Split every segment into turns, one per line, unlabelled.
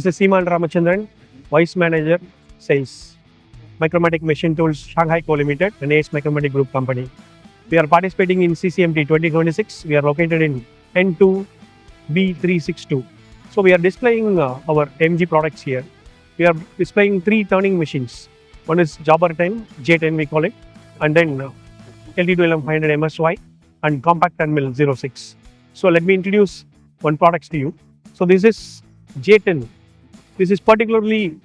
This is Seeman Ramachandran, Vice Manager, Sales, Micromatic Machine Tools, Shanghai Co Limited, an AceMicromatic Group company. We are participating in CCMT 2026. We are located in N2B362. So we are displaying our MG products here. We are displaying 3 turning machines. One is Jobber J10 we call it, and then LT2LM500 MSY and compact 10 mil 06. So let me introduce one products to you. So this is J10. This is particularly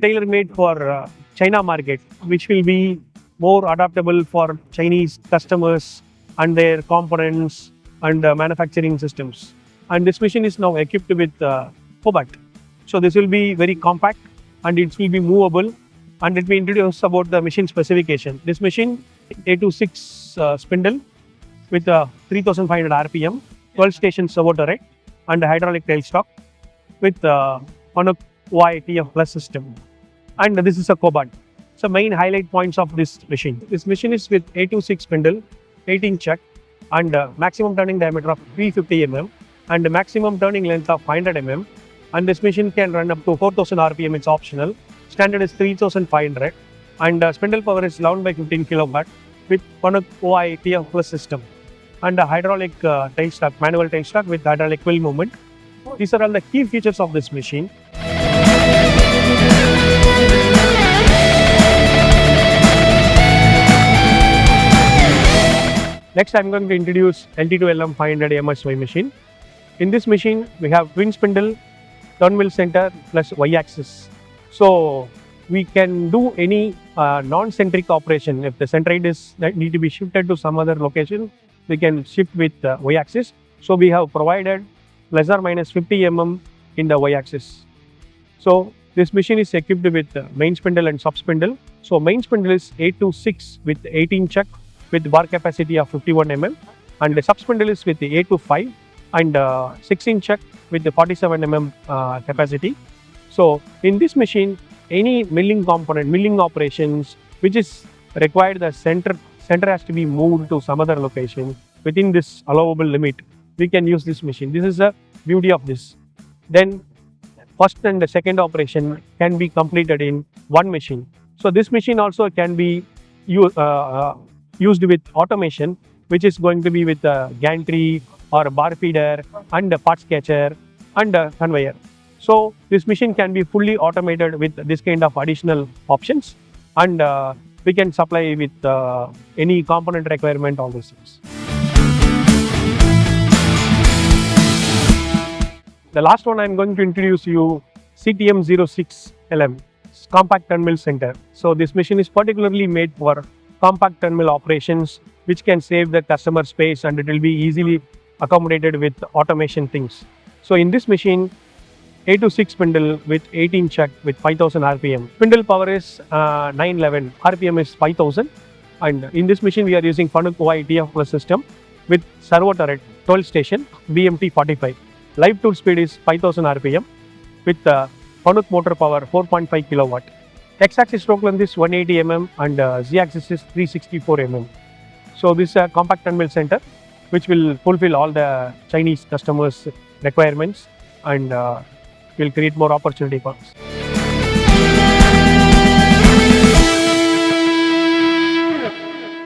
tailor-made for China market, which will be more adaptable for Chinese customers and their components and manufacturing systems. And this machine is now equipped with cobot. So this will be very compact and it will be movable. And let me introduce about the machine specification. This machine A26 spindle with 3500 RPM, 12 station servo turret and a hydraulic tailstock with on a YTF plus system. And this is a cobot. So main highlight points of this machine. This machine is with A26 spindle, 18 chuck and maximum turning diameter of 350 mm and maximum turning length of 500 mm. And this machine can run up to 4000 RPM, it's optional. Standard is 3500 and spindle power is 11 by 15 kilowatt with one OITF plus system and a hydraulic tailstock, manual tailstock with hydraulic wheel movement. These are all the key features of this machine. Next, I am going to introduce LT2LM500 MSY machine. In this machine, we have twin spindle, turn wheel center plus Y-axis. So we can do any non-centric operation. If the centroid is need to be shifted to some other location, we can shift with Y-axis. So we have provided plus or minus 50 mm in the Y-axis. So this machine is equipped with main spindle and sub spindle. So main spindle is 826 with 18 chuck with bar capacity of 51 mm and the sub spindle is with the 825 and 16 chuck with the 47 mm capacity. So in this machine, any milling component, milling operations which is required, the center has to be moved to some other location within this allowable limit. We can use this machine. This is the beauty of this. Then first and the second operation can be completed in one machine. So this machine also can be used with automation, which is going to be with a gantry or a bar feeder and a parts catcher and a conveyor. So this machine can be fully automated with this kind of additional options and we can supply with any component requirement, all these things. The last one I am going to introduce you CTM06LM, compact 10 mil center. So this machine is particularly made for compact 10 mil operations, which can save the customer space and it will be easily accommodated with automation things. So in this machine, A26 spindle with 18 chuck with 5000 RPM. Spindle power is 911, RPM is 5000 and in this machine we are using Fanuc OITF plus system with servo turret 12 station BMT 45. Live tool speed is 5000 RPM with Fanuc motor power 4.5 kilowatt. X-axis stroke length is 180 mm and Z-axis is 364 mm. So this is a compact 10 mil center which will fulfill all the Chinese customers' requirements and will create more opportunity for us.